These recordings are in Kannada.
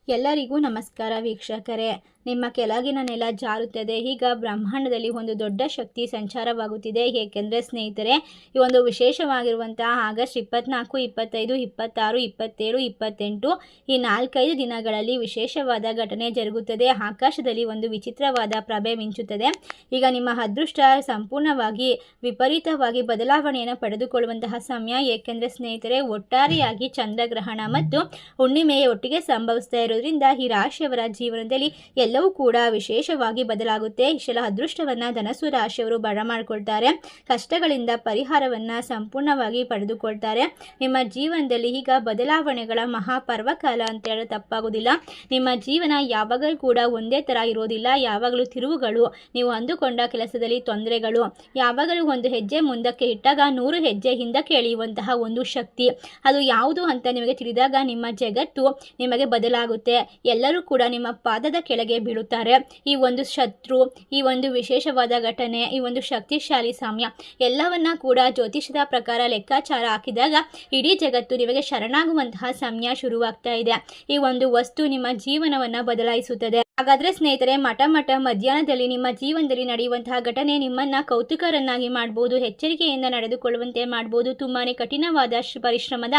ಎಲ್ಲರಿಗೂ ನಮಸ್ಕಾರ ವೀಕ್ಷಕರೇ. ನಿಮ್ಮ ಕೆಳಗಿನ ನೆಲ ಜಾರುತ್ತದೆ. ಈಗ ಬ್ರಹ್ಮಾಂಡದಲ್ಲಿ ಒಂದು ದೊಡ್ಡ ಶಕ್ತಿ ಸಂಚಾರವಾಗುತ್ತಿದೆ. ಏಕೆಂದರೆ ಸ್ನೇಹಿತರೆ, ಈ ಒಂದು ವಿಶೇಷವಾಗಿರುವಂತಹ ಆಗಸ್ಟ್ 24, 25, 26, 27, 28 ಈ 4-5 ದಿನಗಳಲ್ಲಿ ವಿಶೇಷವಾದ ಘಟನೆ ಜರುಗುತ್ತದೆ. ಆಕಾಶದಲ್ಲಿ ಒಂದು ವಿಚಿತ್ರವಾದ ಪ್ರಭೆ ಮಿಂಚುತ್ತದೆ. ಈಗ ನಿಮ್ಮ ಅದೃಷ್ಟ ಸಂಪೂರ್ಣವಾಗಿ ವಿಪರೀತವಾಗಿ ಬದಲಾವಣೆಯನ್ನು ಪಡೆದುಕೊಳ್ಳುವಂತಹ ಸಮಯ. ಏಕೆಂದರೆ ಸ್ನೇಹಿತರೆ, ಒಟ್ಟಾರೆಯಾಗಿ ಚಂದ್ರಗ್ರಹಣ ಮತ್ತು ಹುಣ್ಣಿಮೆ ಒಟ್ಟಿಗೆ ಸಂಭವಿಸ್ತಾ ಇರೋದ್ರಿಂದ ಈ ರಾಶಿಯವರ ಜೀವನದಲ್ಲಿ ಎಲ್ಲವೂ ಕೂಡ ವಿಶೇಷವಾಗಿ ಬದಲಾಗುತ್ತೆ. ಇಷ್ಟೆಲ್ಲ ಅದೃಷ್ಟವನ್ನು ಧನಸ್ಸು ರಾಶಿಯವರು ಬರಮಾಡಿಕೊಳ್ತಾರೆ. ಕಷ್ಟಗಳಿಂದ ಪರಿಹಾರವನ್ನು ಸಂಪೂರ್ಣವಾಗಿ ಪಡೆದುಕೊಳ್ತಾರೆ. ನಿಮ್ಮ ಜೀವನದಲ್ಲಿ ಈಗ ಬದಲಾವಣೆಗಳ ಮಹಾಪರ್ವಕಾಲ ಅಂತ ಹೇಳೋದು ತಪ್ಪಾಗೋದಿಲ್ಲ. ನಿಮ್ಮ ಜೀವನ ಯಾವಾಗಲೂ ಕೂಡ ಒಂದೇ ಥರ ಇರೋದಿಲ್ಲ. ಯಾವಾಗಲೂ ತಿರುವುಗಳು, ನೀವು ಅಂದುಕೊಂಡ ಕೆಲಸದಲ್ಲಿ ತೊಂದರೆಗಳು, ಯಾವಾಗಲೂ ಒಂದು ಹೆಜ್ಜೆ ಮುಂದಕ್ಕೆ ಇಟ್ಟಾಗ 100 ಹೆಜ್ಜೆ ಹಿಂದಕ್ಕೆ ಎಳೆಯುವಂತಹ ಒಂದು ಶಕ್ತಿ, ಅದು ಯಾವುದು ಅಂತ ನಿಮಗೆ ತಿಳಿದಾಗ ನಿಮ್ಮ ಜಗತ್ತು ನಿಮಗೆ ಬದಲಾಗುತ್ತೆ. ಎಲ್ಲರೂ ಕೂಡ ನಿಮ್ಮ ಪಾದದ ಕೆಳಗೆ ಬೀಳುತ್ತಾರೆ. ಈ ಒಂದು ಶತ್ರು, ಈ ಒಂದು ವಿಶೇಷವಾದ ಘಟನೆ, ಈ ಒಂದು ಶಕ್ತಿಶಾಲಿ ಸಮಯ ಎಲ್ಲವನ್ನ ಕೂಡ ಜ್ಯೋತಿಷದ ಪ್ರಕಾರ ಲೆಕ್ಕಾಚಾರ ಹಾಕಿದಾಗ ಇಡೀ ಜಗತ್ತು ನಿಮಗೆ ಶರಣಾಗುವಂತಹ ಸಮಯ ಶುರುವಾಗ್ತಾ ಇದೆ. ಈ ಒಂದು ವಸ್ತು ನಿಮ್ಮ ಜೀವನವನ್ನು ಬದಲಾಯಿಸುತ್ತದೆ. ಹಾಗಾದ್ರೆ ಸ್ನೇಹಿತರೆ, ಮಠ ಮಧ್ಯಾಹ್ನದಲ್ಲಿ ನಿಮ್ಮ ಜೀವನದಲ್ಲಿ ನಡೆಯುವಂತಹ ಘಟನೆ ನಿಮ್ಮನ್ನ ಕೌತುಕರನ್ನಾಗಿ ಮಾಡಬಹುದು, ಎಚ್ಚರಿಕೆಯಿಂದ ನಡೆದುಕೊಳ್ಳುವಂತೆ ಮಾಡಬಹುದು. ತುಂಬಾನೇ ಕಠಿಣವಾದ ಪರಿಶ್ರಮದ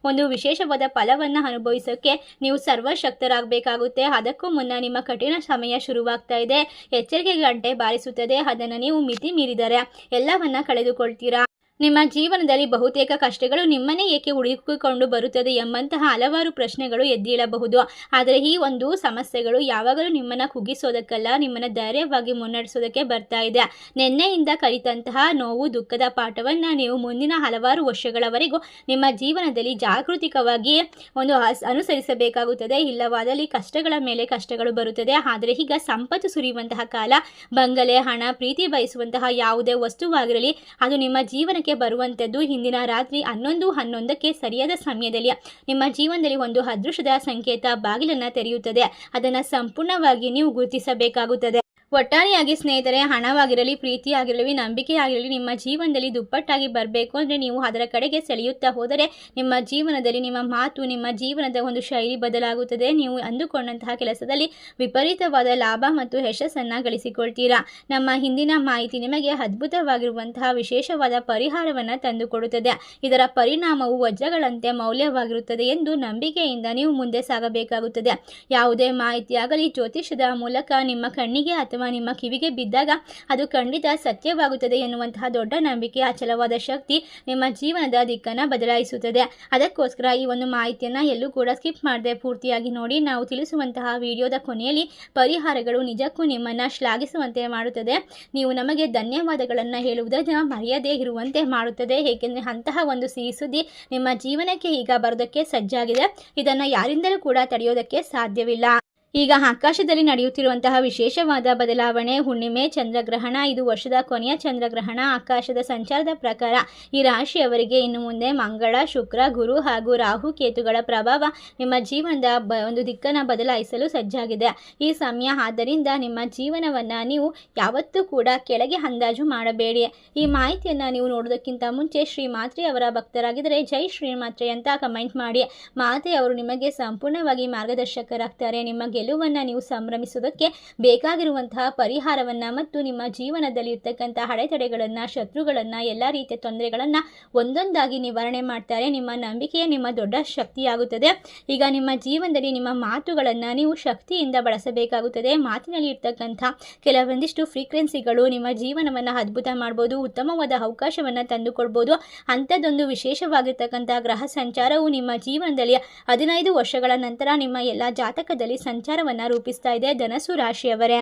ಒಂದು ವಿಶೇಷವಾದ ಫಲವನ್ನು ಅನುಭವಿಸೋಕೆ ನೀವು ಸರ್ವಶಕ್ತರಾಗಬೇಕಾಗುತ್ತೆ. ಅದಕ್ಕೂ ಮುನ್ನ ನಿಮ್ಮ ಕಠಿಣ ಸಮಯ ಶುರುವಾಗ್ತಾ ಇದೆ. ಎಚ್ಚರಿಕೆ ಗಂಟೆ ಬಾರಿಸುತ್ತದೆ. ಅದನ್ನು ನೀವು ಮಿತಿ ಮೀರಿದರೆ ಎಲ್ಲವನ್ನ ಕಳೆದುಕೊಳ್ತೀರಾ. ನಿಮ್ಮ ಜೀವನದಲ್ಲಿ ಬಹುತೇಕ ಕಷ್ಟಗಳು ನಿಮ್ಮನ್ನೇ ಏಕೆ ಹುಡುಕಿಕೊಂಡು ಬರುತ್ತದೆ ಎಂಬಂತಹ ಹಲವಾರು ಪ್ರಶ್ನೆಗಳು ಎದ್ದೇಳಬಹುದು. ಆದರೆ ಈ ಒಂದು ಸಮಸ್ಯೆಗಳು ಯಾವಾಗಲೂ ನಿಮ್ಮನ್ನು ಕುಗ್ಗಿಸೋದಕ್ಕಲ್ಲ, ನಿಮ್ಮನ್ನು ಧೈರ್ಯವಾಗಿ ಮುನ್ನಡೆಸೋದಕ್ಕೆ ಬರ್ತಾ ಇದೆ. ನಿನ್ನೆಯಿಂದ ಕಲಿತಂತಹ ನೋವು, ದುಃಖದ ಪಾಠವನ್ನು ನೀವು ಮುಂದಿನ ಹಲವಾರು ವರ್ಷಗಳವರೆಗೂ ನಿಮ್ಮ ಜೀವನದಲ್ಲಿ ಜಾಗೃತಿಕವಾಗಿ ಒಂದು ಅನುಸರಿಸಬೇಕಾಗುತ್ತದೆ. ಇಲ್ಲವಾದಲ್ಲಿ ಕಷ್ಟಗಳ ಮೇಲೆ ಕಷ್ಟಗಳು ಬರುತ್ತದೆ. ಆದರೆ ಈಗ ಸಂಪತ್ತು ಸುರಿಯುವಂತಹ ಕಾಲ. ಬಂಗಲೆ, ಹಣ, ಪ್ರೀತಿ ಬಯಸುವಂತಹ ಯಾವುದೇ ವಸ್ತುವಾಗಿರಲಿ ಅದು ನಿಮ್ಮ ಜೀವನಕ್ಕೆ ಬರುವಂತದ್ದು ಇಂದಿನ ರಾತ್ರಿ 11:11ಕ್ಕೆ ಸರಿಯಾದ ಸಮಯದಲ್ಲಿ ನಿಮ್ಮ ಜೀವನದಲ್ಲಿ ಒಂದು ಅದೃಷ್ಟದ ಸಂಕೇತ ಬಾಗಿಲನ್ನು ತೆರೆಯುತ್ತದೆ. ಅದನ್ನು ಸಂಪೂರ್ಣವಾಗಿ ನೀವು ಗುರುತಿಸಬೇಕಾಗುತ್ತದೆ. ಒಟ್ಟಾರೆಯಾಗಿ ಸ್ನೇಹಿತರೆ, ಹಣವಾಗಿರಲಿ, ಪ್ರೀತಿ ಆಗಿರಲಿ, ನಂಬಿಕೆ ಆಗಿರಲಿ ನಿಮ್ಮ ಜೀವನದಲ್ಲಿ ದುಪ್ಪಟ್ಟಾಗಿ ಬರಬೇಕು ಅಂದರೆ ನೀವು ಅದರ ಕಡೆಗೆ ಸೆಳೆಯುತ್ತಾ ಹೋದರೆ ನಿಮ್ಮ ಜೀವನದಲ್ಲಿ ನಿಮ್ಮ ಮಾತು, ನಿಮ್ಮ ಜೀವನದ ಒಂದು ಶೈಲಿ ಬದಲಾಗುತ್ತದೆ. ನೀವು ಅಂದುಕೊಂಡಂತಹ ಕೆಲಸದಲ್ಲಿ ವಿಪರೀತವಾದ ಲಾಭ ಮತ್ತು ಯಶಸ್ಸನ್ನು ಗಳಿಸಿಕೊಳ್ತೀರಾ. ನಮ್ಮ ಹಿಂದಿನ ಮಾಹಿತಿ ನಿಮಗೆ ಅದ್ಭುತವಾಗಿರುವಂತಹ ವಿಶೇಷವಾದ ಪರಿಹಾರವನ್ನು ತಂದುಕೊಡುತ್ತದೆ. ಇದರ ಪರಿಣಾಮವು ವಜ್ರಗಳಂತೆ ಮೌಲ್ಯವಾಗಿರುತ್ತದೆ ಎಂದು ನಂಬಿಕೆಯಿಂದ ನೀವು ಮುಂದೆ ಸಾಗಬೇಕಾಗುತ್ತದೆ. ಯಾವುದೇ ಮಾಹಿತಿಯಾಗಲಿ ಜ್ಯೋತಿಷದ ಮೂಲಕ ನಿಮ್ಮ ಕಣ್ಣಿಗೆ ಅಥವಾ ನಿಮ್ಮ ಕಿವಿಗೆ ಬಿದ್ದಾಗ ಅದು ಖಂಡಿತ ಸತ್ಯವಾಗುತ್ತದೆ ಎನ್ನುವಂತಹ ದೊಡ್ಡ ನಂಬಿಕೆ, ಅಚಲವಾದ ಶಕ್ತಿ ನಿಮ್ಮ ಜೀವನದ ದಿಕ್ಕನ್ನು ಬದಲಾಯಿಸುತ್ತದೆ. ಅದಕ್ಕೋಸ್ಕರ ಈ ಒಂದು ಮಾಹಿತಿಯನ್ನು ಎಲ್ಲೂ ಕೂಡ ಸ್ಕಿಪ್ ಮಾಡದೆ ಪೂರ್ತಿಯಾಗಿ ನೋಡಿ. ನಾವು ತಿಳಿಸುವಂತಹ ವಿಡಿಯೋದ ಕೊನೆಯಲ್ಲಿ ಪರಿಹಾರಗಳು ನಿಜಕ್ಕೂ ನಿಮ್ಮನ್ನು ಶ್ಲಾಘಿಸುವಂತೆ ಮಾಡುತ್ತದೆ. ನೀವು ನಮಗೆ ಧನ್ಯವಾದಗಳನ್ನು ಹೇಳುವುದನ್ನು ಮರೆಯದೇ ಇರುವಂತೆ ಮಾಡುತ್ತದೆ. ಏಕೆಂದರೆ ಅಂತಹ ಒಂದು ಸಿಹಿ ಸುದ್ದಿ ನಿಮ್ಮ ಜೀವನಕ್ಕೆ ಈಗ ಬರೋದಕ್ಕೆ ಸಜ್ಜಾಗಿದೆ. ಇದನ್ನು ಯಾರಿಂದಲೂ ಕೂಡ ತಡೆಯೋದಕ್ಕೆ ಸಾಧ್ಯವಿಲ್ಲ. ಈಗ ಆಕಾಶದಲ್ಲಿ ನಡೆಯುತ್ತಿರುವಂತಹ ವಿಶೇಷವಾದ ಬದಲಾವಣೆ ಹುಣ್ಣಿಮೆ ಚಂದ್ರಗ್ರಹಣ. ಇದು ವರ್ಷದ ಕೊನೆಯ ಚಂದ್ರಗ್ರಹಣ. ಆಕಾಶದ ಸಂಚಾರದ ಪ್ರಕಾರ ಈ ರಾಶಿಯವರಿಗೆ ಇನ್ನು ಮುಂದೆ ಮಂಗಳ, ಶುಕ್ರ, ಗುರು ಹಾಗೂ ರಾಹು ಕೇತುಗಳ ಪ್ರಭಾವ ನಿಮ್ಮ ಜೀವನದ ಒಂದು ದಿಕ್ಕನ್ನು ಬದಲಾಯಿಸಲು ಸಜ್ಜಾಗಿದೆ ಈ ಸಮಯ. ಆದ್ದರಿಂದ ನಿಮ್ಮ ಜೀವನವನ್ನು ನೀವು ಯಾವತ್ತೂ ಕೂಡ ಕೆಳಗೆ ಅಂದಾಜು ಮಾಡಬೇಡಿ. ಈ ಮಾಹಿತಿಯನ್ನು ನೀವು ನೋಡೋದಕ್ಕಿಂತ ಮುಂಚೆ ಶ್ರೀ ಮಾತ್ರೆ ಅವರ ಭಕ್ತರಾಗಿದ್ದರೆ ಜೈ ಶ್ರೀ ಮಾತ್ರೆ ಅಂತ ಕಮೆಂಟ್ ಮಾಡಿ. ಮಾತೆ ಅವರು ನಿಮಗೆ ಸಂಪೂರ್ಣವಾಗಿ ಮಾರ್ಗದರ್ಶಕರಾಗ್ತಾರೆ. ನಿಮ್ಮ ಗೆಲುವನ್ನು ನೀವು ಸಂಭ್ರಮಿಸುವುದಕ್ಕೆ ಬೇಕಾಗಿರುವಂತಹ ಪರಿಹಾರವನ್ನು ಮತ್ತು ನಿಮ್ಮ ಜೀವನದಲ್ಲಿ ಇರ್ತಕ್ಕಂಥ ಅಡೆತಡೆಗಳನ್ನು, ಶತ್ರುಗಳನ್ನು, ಎಲ್ಲ ರೀತಿಯ ತೊಂದರೆಗಳನ್ನು ಒಂದೊಂದಾಗಿ ನಿವಾರಣೆ ಮಾಡ್ತಾರೆ. ನಿಮ್ಮ ನಂಬಿಕೆಯೇ ನಿಮ್ಮ ದೊಡ್ಡ ಶಕ್ತಿಯಾಗುತ್ತದೆ. ಈಗ ನಿಮ್ಮ ಜೀವನದಲ್ಲಿ ನಿಮ್ಮ ಮಾತುಗಳನ್ನು ನೀವು ಶಕ್ತಿಯಿಂದ ಬಳಸಬೇಕಾಗುತ್ತದೆ. ಮಾತಿನಲ್ಲಿ ಇರ್ತಕ್ಕಂಥ ಕೆಲವೊಂದಿಷ್ಟು ಫ್ರೀಕ್ವೆನ್ಸಿಗಳು ನಿಮ್ಮ ಜೀವನವನ್ನು ಅದ್ಭುತ ಮಾಡ್ಬೋದು, ಉತ್ತಮವಾದ ಅವಕಾಶವನ್ನು ತಂದುಕೊಡ್ಬೋದು. ಅಂಥದ್ದೊಂದು ವಿಶೇಷವಾಗಿರ್ತಕ್ಕಂಥ ಗ್ರಹ ಸಂಚಾರವು ನಿಮ್ಮ ಜೀವನದಲ್ಲಿ 15 ವರ್ಷಗಳ ನಂತರ ನಿಮ್ಮ ಎಲ್ಲ ಜಾತಕದಲ್ಲಿ ಸಂಚಾರವನ್ನು ರೂಪಿಸ್ತಾ ಇದೆ. ಧನಸ್ಸು ರಾಶಿಯವರೇ,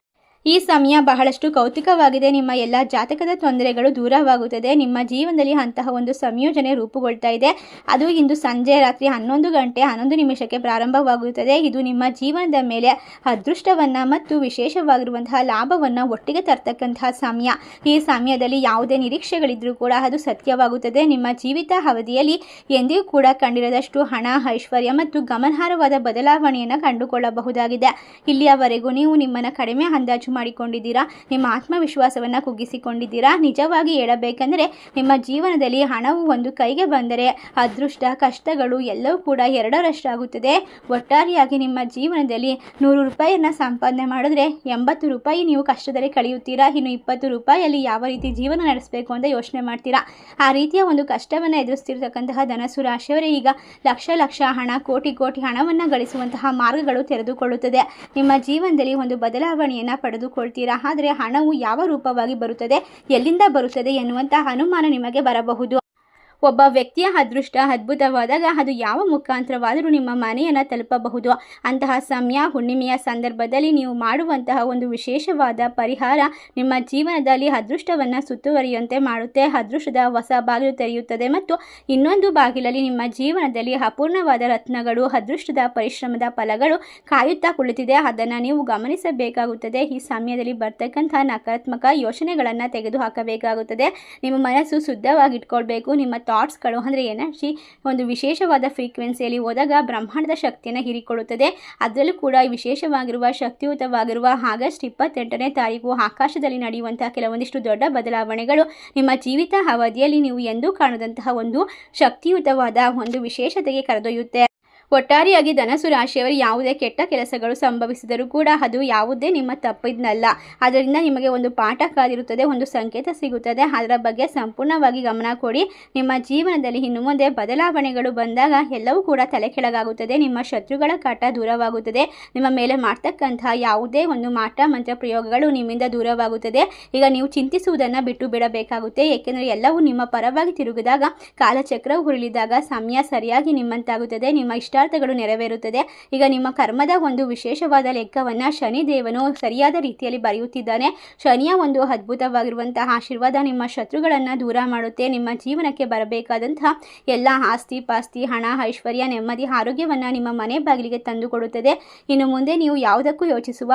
ಈ ಸಮಯ ಬಹಳಷ್ಟು ಕೌತುಕವಾಗಿದೆ. ನಿಮ್ಮ ಎಲ್ಲ ಜಾತಕದ ತೊಂದರೆಗಳು ದೂರವಾಗುತ್ತದೆ. ನಿಮ್ಮ ಜೀವನದಲ್ಲಿ ಅಂತಹ ಒಂದು ಸಂಯೋಜನೆ ರೂಪುಗೊಳ್ತಾ ಇದೆ. ಅದು ಇಂದು ಸಂಜೆ ರಾತ್ರಿ 11:11 ಪ್ರಾರಂಭವಾಗುತ್ತದೆ. ಇದು ನಿಮ್ಮ ಜೀವನದ ಮೇಲೆ ಅದೃಷ್ಟವನ್ನು ಮತ್ತು ವಿಶೇಷವಾಗಿರುವಂತಹ ಲಾಭವನ್ನು ಒಟ್ಟಿಗೆ ತರ್ತಕ್ಕಂತಹ ಸಮಯ. ಈ ಸಮಯದಲ್ಲಿ ಯಾವುದೇ ನಿರೀಕ್ಷೆಗಳಿದ್ರೂ ಕೂಡ ಅದು ಸತ್ಯವಾಗುತ್ತದೆ. ನಿಮ್ಮ ಜೀವಿತ ಅವಧಿಯಲ್ಲಿ ಎಂದಿಗೂ ಕೂಡ ಕಂಡಿರದಷ್ಟು ಹಣ, ಐಶ್ವರ್ಯ ಮತ್ತು ಗಮನಾರ್ಹವಾದ ಬದಲಾವಣೆಯನ್ನು ಕಂಡುಕೊಳ್ಳಬಹುದಾಗಿದೆ. ಇಲ್ಲಿಯವರೆಗೂ ನೀವು ನಿಮ್ಮನ್ನು ಕಡಿಮೆ ಅಂದಾಜು ಮಾಡಿಕೊಂಡಿದ್ದೀರಾ, ನಿಮ್ಮ ಆತ್ಮವಿಶ್ವಾಸವನ್ನು ಕುಗ್ಗಿಸಿಕೊಂಡಿದ್ದೀರಾ. ನಿಜವಾಗಿ ಹೇಳಬೇಕೆಂದರೆ ನಿಮ್ಮ ಜೀವನದಲ್ಲಿ ಹಣವು ಒಂದು ಕೈಗೆ ಬಂದರೆ ಅದೃಷ್ಟ ಕಷ್ಟಗಳು ಎಲ್ಲವೂ ಕೂಡ ಎರಡರಷ್ಟಾಗುತ್ತದೆ. ಒಟ್ಟಾರೆಯಾಗಿ ನಿಮ್ಮ ಜೀವನದಲ್ಲಿ 100 ರೂಪಾಯಿಯನ್ನು ಸಂಪಾದನೆ ಮಾಡಿದ್ರೆ 80 ರೂಪಾಯಿ ನೀವು ಕಷ್ಟದಲ್ಲಿ ಕಳೆಯುತ್ತೀರಾ. ಇನ್ನು 20 ರೂಪಾಯಿಯಲ್ಲಿ ಯಾವ ರೀತಿ ಜೀವನ ನಡೆಸಬೇಕು ಅಂತ ಯೋಚನೆ ಮಾಡ್ತೀರಾ. ಆ ರೀತಿಯ ಒಂದು ಕಷ್ಟವನ್ನು ಎದುರಿಸ್ತಿರ್ತಕ್ಕಂತಹ ಧನಸ್ಸು ರಾಶಿಯವರೇ ಈಗ ಲಕ್ಷ ಹಣ ಕೋಟಿ ಹಣವನ್ನು ಗಳಿಸುವಂತಹ ಮಾರ್ಗಗಳು ತೆರೆದುಕೊಳ್ಳುತ್ತದೆ. ನಿಮ್ಮ ಜೀವನದಲ್ಲಿ ಒಂದು ಬದಲಾವಣೆಯನ್ನು ಪಡೆದುಕೊಳ್ತೀರಾ. ಆದರೆ ಹಣವು ಯಾವ ರೂಪವಾಗಿ ಬರುತ್ತದೆ, ಎಲ್ಲಿಂದ ಬರುತ್ತದೆ ಎನ್ನುವಂತಹ ಅನುಮಾನ ನಿಮಗೆ ಬರಬಹುದು. ಒಬ್ಬ ವ್ಯಕ್ತಿಯ ಅದೃಷ್ಟ ಅದ್ಭುತವಾದಾಗ ಅದು ಯಾವ ಮುಖಾಂತರವಾದರೂ ನಿಮ್ಮ ಮನೆಯನ್ನು ತಲುಪಬಹುದು. ಅಂತಹ ಸಮಯ ಹುಣ್ಣಿಮೆಯ ಸಂದರ್ಭದಲ್ಲಿ ನೀವು ಮಾಡುವಂತಹ ಒಂದು ವಿಶೇಷವಾದ ಪರಿಹಾರ ನಿಮ್ಮ ಜೀವನದಲ್ಲಿ ಅದೃಷ್ಟವನ್ನು ಸುತ್ತುವರಿಯುವಂತೆ ಮಾಡುತ್ತೆ. ಅದೃಷ್ಟದ ಹೊಸ ಬಾಗಿಲು ತೆರೆಯುತ್ತದೆ ಮತ್ತು ಇನ್ನೊಂದು ಬಾಗಿಲಲ್ಲಿ ನಿಮ್ಮ ಜೀವನದಲ್ಲಿ ಅಪೂರ್ಣವಾದ ರತ್ನಗಳು ಅದೃಷ್ಟದ ಪರಿಶ್ರಮದ ಫಲಗಳು ಕಾಯುತ್ತಾ ಕುಳಿತಿದೆ. ಅದನ್ನು ನೀವು ಗಮನಿಸಬೇಕಾಗುತ್ತದೆ. ಈ ಸಮಯದಲ್ಲಿ ಬರ್ತಕ್ಕಂಥ ನಕಾರಾತ್ಮಕ ಯೋಚನೆಗಳನ್ನು ತೆಗೆದುಹಾಕಬೇಕಾಗುತ್ತದೆ. ನಿಮ್ಮ ಮನಸ್ಸು ಶುದ್ಧವಾಗಿಟ್ಕೊಳ್ಬೇಕು. ನಿಮ್ಮ ಥಾಟ್ಸ್ಗಳು ಅಂದರೆ ಎನರ್ಜಿ ಒಂದು ವಿಶೇಷವಾದ ಫ್ರೀಕ್ವೆನ್ಸಿಯಲ್ಲಿ ಹೋದಾಗ ಬ್ರಹ್ಮಾಂಡದ ಶಕ್ತಿಯನ್ನು ಹೀರಿಕೊಳ್ಳುತ್ತದೆ. ಅದರಲ್ಲೂ ಕೂಡ ವಿಶೇಷವಾಗಿರುವ ಶಕ್ತಿಯುತವಾಗಿರುವ ಆಗಸ್ಟ್ 28ನೇ ತಾರೀಕು ಆಕಾಶದಲ್ಲಿ ನಡೆಯುವಂತಹ ಕೆಲವೊಂದಿಷ್ಟು ದೊಡ್ಡ ಬದಲಾವಣೆಗಳು ನಿಮ್ಮ ಜೀವಿತ ಅವಧಿಯಲ್ಲಿ ನೀವು ಎಂದೂ ಕಾಣದಂತಹ ಒಂದು ಶಕ್ತಿಯುತವಾದ ಒಂದು ವಿಶೇಷತೆಗೆ ಕರೆದೊಯ್ಯುತ್ತೆ. ಒಟ್ಟಾರೆಯಾಗಿ ಧನಸ್ಸು ರಾಶಿಯವರು ಯಾವುದೇ ಕೆಟ್ಟ ಕೆಲಸಗಳು ಸಂಭವಿಸಿದರೂ ಕೂಡ ಅದು ಯಾವುದೇ ನಿಮ್ಮ ತಪ್ಪಿದ್ನಲ್ಲ. ಅದರಿಂದ ನಿಮಗೆ ಒಂದು ಪಾಠ ಕಾದಿರುತ್ತದೆ, ಒಂದು ಸಂಕೇತ ಸಿಗುತ್ತದೆ. ಅದರ ಬಗ್ಗೆ ಸಂಪೂರ್ಣವಾಗಿ ಗಮನ ಕೊಡಿ. ನಿಮ್ಮ ಜೀವನದಲ್ಲಿ ಇನ್ನು ಮುಂದೆ ಬದಲಾವಣೆಗಳು ಬಂದಾಗ ಎಲ್ಲವೂ ಕೂಡ ತಲೆ ಕೆಳಗಾಗುತ್ತದೆ. ನಿಮ್ಮ ಶತ್ರುಗಳ ಕಾಟ ದೂರವಾಗುತ್ತದೆ. ನಿಮ್ಮ ಮೇಲೆ ಮಾಡ್ತಕ್ಕಂತಹ ಯಾವುದೇ ಒಂದು ಮಾಟ ಮಂತ್ರ ಪ್ರಯೋಗಗಳು ನಿಮ್ಮಿಂದ ದೂರವಾಗುತ್ತದೆ. ಈಗ ನೀವು ಚಿಂತಿಸುವುದನ್ನು ಬಿಟ್ಟು ಬಿಡಬೇಕಾಗುತ್ತೆ. ಏಕೆಂದರೆ ಎಲ್ಲವೂ ನಿಮ್ಮ ಪರವಾಗಿ ತಿರುಗಿದಾಗ ಕಾಲಚಕ್ರವು ಹುರುಳಿದಾಗ ಸಮಯ ಸರಿಯಾಗಿ ನಿಮ್ಮಂತಾಗುತ್ತದೆ. ನಿಮ್ಮ ಇಷ್ಟಾರ್ಥಗಳು ನೆರವೇರುತ್ತದೆ. ಈಗ ನಿಮ್ಮ ಕರ್ಮದ ಒಂದು ವಿಶೇಷವಾದ ಲೆಕ್ಕವನ್ನು ಶನಿದೇವನು ಸರಿಯಾದ ರೀತಿಯಲ್ಲಿ ಬರೆಯುತ್ತಿದ್ದಾನೆ. ಶನಿಯ ಒಂದು ಅದ್ಭುತವಾಗಿರುವಂತಹ ಆಶೀರ್ವಾದ ನಿಮ್ಮ ಶತ್ರುಗಳನ್ನು ದೂರ ಮಾಡುತ್ತೆ. ನಿಮ್ಮ ಜೀವನಕ್ಕೆ ಬರಬೇಕಾದಂತಹ ಎಲ್ಲ ಆಸ್ತಿ ಪಾಸ್ತಿ ಹಣ ಐಶ್ವರ್ಯ ನೆಮ್ಮದಿ ಆರೋಗ್ಯವನ್ನು ನಿಮ್ಮ ಮನೆ ಬಾಗಿಲಿಗೆ ತಂದುಕೊಡುತ್ತದೆ. ಇನ್ನು ಮುಂದೆ ನೀವು ಯಾವುದಕ್ಕೂ ಯೋಚಿಸುವ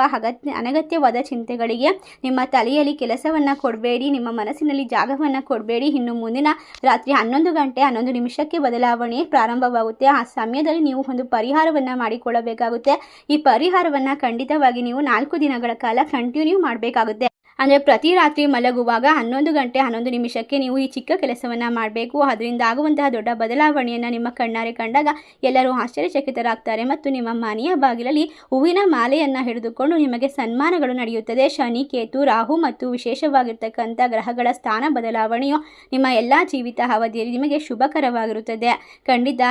ಅನಗತ್ಯವಾದ ಚಿಂತೆಗಳಿಗೆ ನಿಮ್ಮ ತಲೆಯಲ್ಲಿ ಕೆಲಸವನ್ನು ಕೊಡಬೇಡಿ. ನಿಮ್ಮ ಮನಸ್ಸಿನಲ್ಲಿ ಜಾಗವನ್ನು ಕೊಡಬೇಡಿ. ಇನ್ನು ಮುಂದಿನ ರಾತ್ರಿ 11 ಗಂಟೆ 11 ನಿಮಿಷಕ್ಕೆ ಬದಲಾವಣೆ ಪ್ರಾರಂಭವಾಗುತ್ತೆ. ಆ ಸಮಯದಲ್ಲಿ ನೀವು ಒಂದು ಪರಿಹಾರವನ್ನು ಮಾಡಿಕೊಳ್ಳಬೇಕಾಗುತ್ತೆ. ಈ ಪರಿಹಾರವನ್ನು ಖಂಡಿತವಾಗಿ ನೀವು 4 ದಿನಗಳ ಕಾಲ ಕಂಟಿನ್ಯೂ ಮಾಡಬೇಕಾಗುತ್ತೆ. ಅಂದರೆ ಪ್ರತಿ ರಾತ್ರಿ ಮಲಗುವಾಗ 11 ಗಂಟೆ 11 ನಿಮಿಷಕ್ಕೆ ನೀವು ಈ ಚಿಕ್ಕ ಕೆಲಸವನ್ನು ಮಾಡಬೇಕು. ಅದರಿಂದ ಆಗುವಂತಹ ದೊಡ್ಡ ಬದಲಾವಣೆಯನ್ನು ನಿಮ್ಮ ಕಣ್ಣಾರೆ ಕಂಡಾಗ ಎಲ್ಲರೂ ಆಶ್ಚರ್ಯಚಕಿತರಾಗ್ತಾರೆ ಮತ್ತು ನಿಮ್ಮ ಮನೆಯ ಬಾಗಿಲಲ್ಲಿ ಹೂವಿನ ಮಾಲೆಯನ್ನು ಹಿಡಿದುಕೊಂಡು ನಿಮಗೆ ಸನ್ಮಾನಗಳು ನಡೆಯುತ್ತದೆ. ಶನಿ ಕೇತು ರಾಹು ಮತ್ತು ವಿಶೇಷವಾಗಿರ್ತಕ್ಕಂಥ ಗ್ರಹಗಳ ಸ್ಥಾನ ಬದಲಾವಣೆಯು ನಿಮ್ಮ ಎಲ್ಲ ಜೀವಿತ ಅವಧಿಯಲ್ಲಿ ನಿಮಗೆ ಶುಭಕರವಾಗಿರುತ್ತದೆ. ಖಂಡಿತ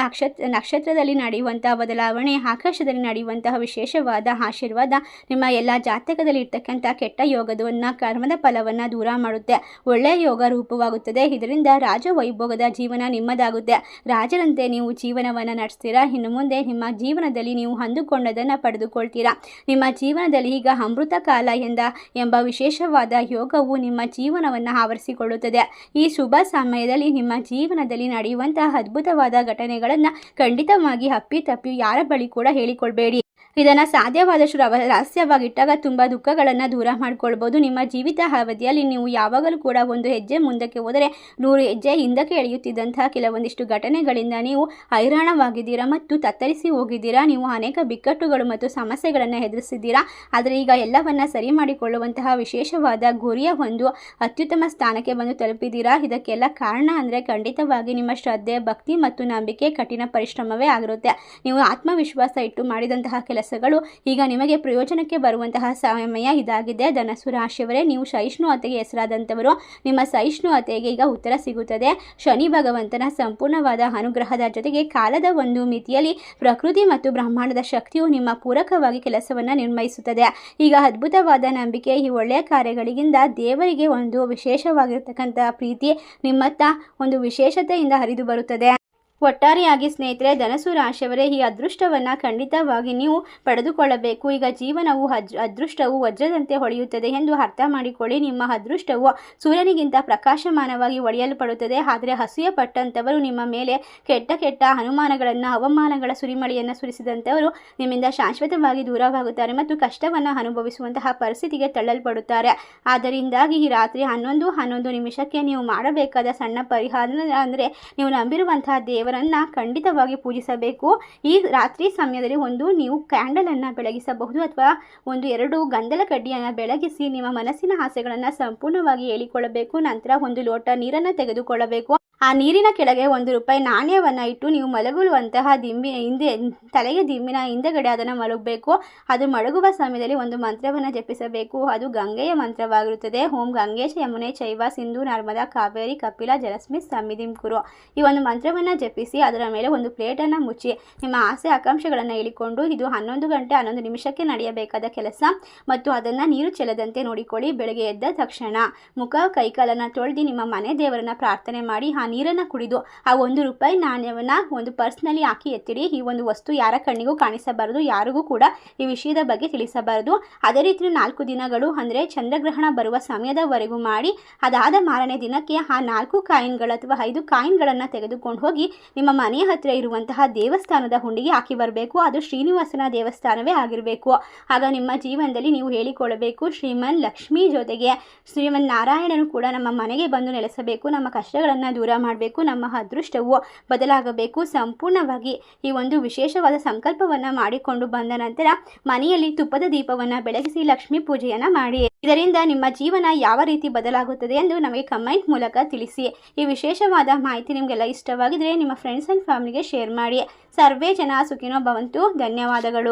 ನಕ್ಷತ್ರದಲ್ಲಿ ನಡೆಯುವಂತಹ ಬದಲಾವಣೆ ಆಕಾಶದಲ್ಲಿ ನಡೆಯುವಂತಹ ವಿಶೇಷವಾದ ಆಶೀರ್ವಾದ ನಿಮ್ಮ ಎಲ್ಲ ಜಾತಕದಲ್ಲಿ ಇರ್ತಕ್ಕಂಥ ಕೆಟ್ಟ ಯೋಗದವನ್ನು ಕರ್ಮದ ಫಲವನ್ನು ದೂರ ಮಾಡುತ್ತೆ. ಒಳ್ಳೆಯ ಯೋಗ ರೂಪವಾಗುತ್ತದೆ. ಇದರಿಂದ ರಾಜವೈಭೋಗದ ಜೀವನ ನಿಮ್ಮದಾಗುತ್ತೆ. ರಾಜರಂತೆ ನೀವು ಜೀವನವನ್ನು ನಡೆಸ್ತೀರಾ. ಇನ್ನು ಮುಂದೆ ನಿಮ್ಮ ಜೀವನದಲ್ಲಿ ನೀವು ಅಂದುಕೊಂಡದನ್ನು ಪಡೆದುಕೊಳ್ತೀರಾ. ನಿಮ್ಮ ಜೀವನದಲ್ಲಿ ಈಗ ಅಮೃತ ಕಾಲ ಎಂಬ ವಿಶೇಷವಾದ ಯೋಗವು ನಿಮ್ಮ ಜೀವನವನ್ನು ಆವರಿಸಿಕೊಳ್ಳುತ್ತದೆ. ಈ ಶುಭ ಸಮಯದಲ್ಲಿ ನಿಮ್ಮ ಜೀವನದಲ್ಲಿ ನಡೆಯುವಂತಹ ಅದ್ಭುತವಾದ ಘಟನೆಗಳನ್ನು ಖಂಡಿತವಾಗಿ ಅಪ್ಪಿತಪ್ಪಿ ಯಾರ ಬಳಿ ಕೂಡ ಹೇಳಿಕೊಳ್ಬೇಡಿ. ಇದನ್ನು ಸಾಧ್ಯವಾದಷ್ಟು ರಹಸ್ಯವಾಗಿಟ್ಟಾಗ ತುಂಬ ದುಃಖಗಳನ್ನು ದೂರ ಮಾಡಿಕೊಳ್ಬೋದು. ನಿಮ್ಮ ಜೀವಿತ ಅವಧಿಯಲ್ಲಿ ನೀವು ಯಾವಾಗಲೂ ಕೂಡ ಒಂದು ಹೆಜ್ಜೆ ಮುಂದಕ್ಕೆ ಹೋದರೆ 100 ಹೆಜ್ಜೆ ಹಿಂದಕ್ಕೆ ಎಳೆಯುತ್ತಿದ್ದಂತಹ ಕೆಲವೊಂದಿಷ್ಟು ಘಟನೆಗಳಿಂದ ನೀವು ಹೈರಾಣವಾಗಿದ್ದೀರಾ ಮತ್ತು ತತ್ತರಿಸಿ ಹೋಗಿದ್ದೀರಾ. ನೀವು ಅನೇಕ ಬಿಕ್ಕಟ್ಟುಗಳು ಮತ್ತು ಸಮಸ್ಯೆಗಳನ್ನು ಎದುರಿಸಿದ್ದೀರಾ. ಆದರೆ ಈಗ ಎಲ್ಲವನ್ನ ಸರಿ ಮಾಡಿಕೊಳ್ಳುವಂತಹ ವಿಶೇಷವಾದ ಗುರಿಯ ಒಂದು ಅತ್ಯುತ್ತಮ ಸ್ಥಾನಕ್ಕೆ ಬಂದು ತಲುಪಿದ್ದೀರಾ. ಇದಕ್ಕೆಲ್ಲ ಕಾರಣ ಅಂದರೆ ಖಂಡಿತವಾಗಿ ನಿಮ್ಮ ಶ್ರದ್ಧೆ ಭಕ್ತಿ ಮತ್ತು ನಂಬಿಕೆ ಕಠಿಣ ಪರಿಶ್ರಮವೇ ಆಗಿರುತ್ತೆ. ನೀವು ಆತ್ಮವಿಶ್ವಾಸ ಇಟ್ಟು ಮಾಡಿದಂತಹ ಕೆಲಸಗಳು ಈಗ ನಿಮಗೆ ಪ್ರಯೋಜನಕ್ಕೆ ಬರುವಂತಹ ಸಮಯ ಇದಾಗಿದೆ. ಧನಸ್ಸು ರಾಶಿಯವರೇ, ನೀವು ಸಹಿಷ್ಣುತೆಗೆ ಹೆಸರಾದಂಥವರು. ನಿಮ್ಮ ಸಹಿಷ್ಣುತೆಗೆ ಈಗ ಉತ್ತರ ಸಿಗುತ್ತದೆ. ಶನಿ ಭಗವಂತನ ಸಂಪೂರ್ಣವಾದ ಅನುಗ್ರಹದ ಜೊತೆಗೆ ಕಾಲದ ಒಂದು ಮಿತಿಯಲ್ಲಿ ಪ್ರಕೃತಿ ಮತ್ತು ಬ್ರಹ್ಮಾಂಡದ ಶಕ್ತಿಯು ನಿಮ್ಮ ಪೂರಕವಾಗಿ ಕೆಲಸವನ್ನು ನಿರ್ವಹಿಸುತ್ತದೆ. ಈಗ ಅದ್ಭುತವಾದ ನಂಬಿಕೆ ಈ ಒಳ್ಳೆಯ ಕಾರ್ಯಗಳಿಗಿಂತ ದೇವರಿಗೆ ಒಂದು ವಿಶೇಷವಾಗಿರ್ತಕ್ಕಂಥ ಪ್ರೀತಿ ನಿಮ್ಮತ್ತ ಒಂದು ವಿಶೇಷತೆಯಿಂದ ಹರಿದು ಬರುತ್ತದೆ. ಒಟ್ಟಾರೆಯಾಗಿ ಸ್ನೇಹಿತರೆ, ಧನಸ್ಸು ರಾಶಿಯವರೇ, ಈ ಅದೃಷ್ಟವನ್ನು ಖಂಡಿತವಾಗಿ ನೀವು ಪಡೆದುಕೊಳ್ಳಬೇಕು. ಈಗ ಜೀವನವು ಅದೃಷ್ಟವು ವಜ್ರದಂತೆ ಹೊಳೆಯುತ್ತದೆ ಎಂದು ಅರ್ಥ ಮಾಡಿಕೊಳ್ಳಿ. ನಿಮ್ಮ ಅದೃಷ್ಟವು ಸೂರ್ಯನಿಗಿಂತ ಪ್ರಕಾಶಮಾನವಾಗಿ ಹೊಳೆಯಲ್ಪಡುತ್ತದೆ. ಆದರೆ ಅಸೂಯೆ ಪಟ್ಟಂಥವರು ನಿಮ್ಮ ಮೇಲೆ ಕೆಟ್ಟ ಅನುಮಾನಗಳನ್ನು ಅವಮಾನಗಳ ಸುರಿಮಳೆಯನ್ನು ಸುರಿಸಿದಂಥವರು ನಿಮ್ಮಿಂದ ಶಾಶ್ವತವಾಗಿ ದೂರವಾಗುತ್ತಾರೆ ಮತ್ತು ಕಷ್ಟವನ್ನು ಅನುಭವಿಸುವಂತಹ ಪರಿಸ್ಥಿತಿಗೆ ತಳ್ಳಲ್ಪಡುತ್ತಾರೆ. ಆದ್ದರಿಂದಾಗಿ ಈ ರಾತ್ರಿ 11 ನಿಮಿಷಕ್ಕೆ ನೀವು ಮಾಡಬೇಕಾದ ಸಣ್ಣ ಪರಿಹಾರ ಅಂದರೆ ನೀವು ನಂಬಿರುವಂತಹ ದೇವರ ದೇವರನ್ನು ಖಂಡಿತವಾಗಿ ಪೂಜಿಸಬೇಕು. ಈ ರಾತ್ರಿ ಸಮಯದಲ್ಲಿ ನೀವು ಕ್ಯಾಂಡಲನ್ನು ಬೆಳಗಿಸಬಹುದು ಅಥವಾ 1-2 ಗಂಧದ ಕಡ್ಡಿಯನ್ನು ಬೆಳಗಿಸಿ ನಿಮ್ಮ ಮನಸ್ಸಿನ ಆಸೆಗಳನ್ನು ಸಂಪೂರ್ಣವಾಗಿ ಹೇಳಿಕೊಳ್ಳಬೇಕು. ನಂತರ 1 ಲೋಟ ನೀರನ್ನು ತೆಗೆದುಕೊಳ್ಳಬೇಕು. ಆ ನೀರಿನ ಕೆಳಗೆ ₹1 ನಾಣ್ಯವನ್ನು ಇಟ್ಟು ನೀವು ಮಲಗುವಂತಹ ತಲೆಗೆ ದಿಂಬಿನ ಹಿಂದೆಗಡೆ ಅದನ್ನು ಮಲಗಬೇಕು. ಅದು ಮಲಗುವ ಸಮಯದಲ್ಲಿ ಒಂದು ಮಂತ್ರವನ್ನು ಜಪಿಸಬೇಕು. ಅದು ಗಂಗೆಯ ಮಂತ್ರವಾಗಿರುತ್ತದೆ. ಓಂ ಗಂಗೇಶ ಯಮುನೆ ಚೈವ ಸಿಂಧು ನರ್ಮದಾ ಕಾವೇರಿ ಕಪಿಲ ಜಲಸ್ಮಿನ್ ಸನ್ನಿಧಿಂ ಕುರು. ಈ ಒಂದು ಮಂತ್ರವನ್ನು ಜಪಿಸಿ ಅದರ ಮೇಲೆ ಒಂದು ಪ್ಲೇಟನ್ನು ಮುಚ್ಚಿ ನಿಮ್ಮ ಆಸೆ ಆಕಾಂಕ್ಷೆಗಳನ್ನು ಹೇಳಿಕೊಂಡು ಇದು 11 ಗಂಟೆ 11 ನಿಮಿಷಕ್ಕೆ ನಡೆಯಬೇಕಾದ ಕೆಲಸ ಮತ್ತು ಅದನ್ನು ನೀರು ಚೆಲ್ಲದಂತೆ ನೋಡಿಕೊಳ್ಳಿ. ಬೆಳಗ್ಗೆ ಎದ್ದ ತಕ್ಷಣ ಮುಖ ಕೈಕಾಲನ್ನು ತೊಳೆದು ನಿಮ್ಮ ಮನೆ ದೇವರನ್ನು ಪ್ರಾರ್ಥನೆ ಮಾಡಿ ಆ ನೀರನ್ನು ಕುಡಿದು ಆ ₹1 ನಾಣ್ಯವನ್ನು ಒಂದು ಪರ್ಸ್ನಲ್ಲಿ ಹಾಕಿ ಎತ್ತಿಡಿ. ಈ ಒಂದು ವಸ್ತು ಯಾರ ಕಣ್ಣಿಗೂ ಕಾಣಿಸಬಾರದು, ಯಾರಿಗೂ ಕೂಡ ಈ ವಿಷಯದ ಬಗ್ಗೆ ತಿಳಿಸಬಾರದು. ಅದೇ ರೀತಿ 4 ದಿನಗಳು ಅಂದರೆ ಚಂದ್ರಗ್ರಹಣ ಬರುವ ಸಮಯದವರೆಗೂ ಮಾಡಿ ಅದಾದ ಮಾರನೇ ದಿನಕ್ಕೆ ಆ 4 ಕಾಯಿನ್ಗಳು ಅಥವಾ 5 ಕಾಯಿನ್ಗಳನ್ನು ತೆಗೆದುಕೊಂಡು ಹೋಗಿ ನಿಮ್ಮ ಮನೆಯ ಹತ್ತಿರ ಇರುವಂತಹ ದೇವಸ್ಥಾನದ ಹುಂಡಿಗೆ ಹಾಕಿ ಬರಬೇಕು. ಅದು ಶ್ರೀನಿವಾಸನ ದೇವಸ್ಥಾನವೇ ಆಗಿರಬೇಕು. ಆಗ ನಿಮ್ಮ ಜೀವನದಲ್ಲಿ ನೀವು ಹೇಳಿಕೊಳ್ಳಬೇಕು, ಶ್ರೀಮನ್ ಲಕ್ಷ್ಮೀ ಜೊತೆಗೆ ಶ್ರೀಮನ್ ನಾರಾಯಣನು ಕೂಡ ನಮ್ಮ ಮನೆಗೆ ಬಂದು ನೆಲೆಸಬೇಕು, ನಮ್ಮ ಕಷ್ಟಗಳನ್ನು ದೂರ ಮಾಡಬೇಕು, ನಮ್ಮ ಅದೃಷ್ಟವು ಬದಲಾಗಬೇಕು. ಸಂಪೂರ್ಣವಾಗಿ ಈ ಒಂದು ವಿಶೇಷವಾದ ಸಂಕಲ್ಪವನ್ನು ಮಾಡಿಕೊಂಡು ಬಂದ ನಂತರ ಮನೆಯಲ್ಲಿ ತುಪ್ಪದ ದೀಪವನ್ನು ಬೆಳಗಿಸಿ ಲಕ್ಷ್ಮೀ ಪೂಜೆಯನ್ನು ಮಾಡಿ. ಇದರಿಂದ ನಿಮ್ಮ ಜೀವನ ಯಾವ ರೀತಿ ಬದಲಾಗುತ್ತದೆ ಎಂದು ನಮಗೆ ಕಮೆಂಟ್ ಮೂಲಕ ತಿಳಿಸಿ. ಈ ವಿಶೇಷವಾದ ಮಾಹಿತಿ ನಿಮಗೆಲ್ಲ ಇಷ್ಟವಾಗಿದ್ದರೆ ನಿಮ್ಮ ಫ್ರೆಂಡ್ಸ್ ಆ್ಯಂಡ್ ಫ್ಯಾಮಿಲಿಗೆ ಶೇರ್ ಮಾಡಿ. ಸರ್ವೇ ಜನ ಸುಖಿನೋ ಭವಂತು. ಧನ್ಯವಾದಗಳು.